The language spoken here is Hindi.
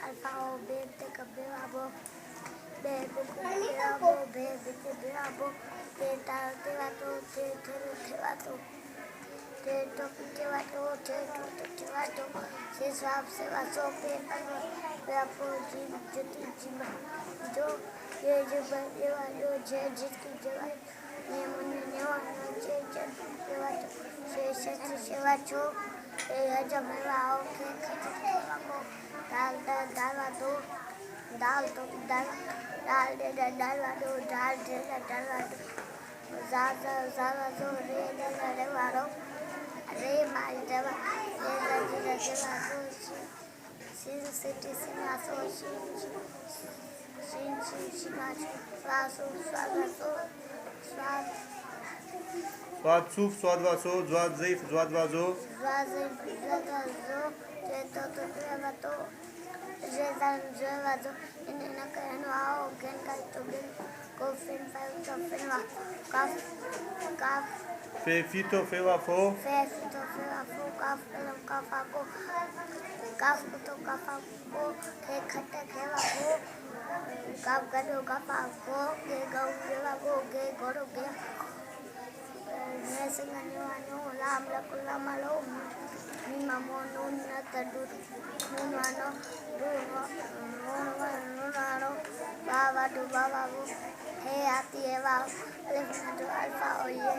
alpha o beta cabelabo bebe cabelabo bebe cabelabo teta tevato tevato teto tevato tevato se swap se vaso pepa pepo jima जो ये जो बनेवा जो जे जिसकी जवान ने मुन्ने नेवा जे जवान सेवा चो ये जमेवा आओ के खतवा को दाल वादो दाल दे दाल वादो ज़ाज़ा जो रे वारो रे माल जवा ये जवा sin city simaso sin simaso स्वासो स्वाद सूफ स्वाद वासो ज्वाद ज़ईफ ज्वाद वाजो तेतो तेवातो जेवाजो इन्हें कहनो आओ गेन का तो गेन कोफिन वा काफ फीतो फेवाफो काफ काफाको काफाको के खट्टे खेवाको काफ गडो काफाको के गौ खेवाको के गोरो के Nesingano lam lakula malo mimamono natadu nuano nuano baba du baba he ati eva alfa oye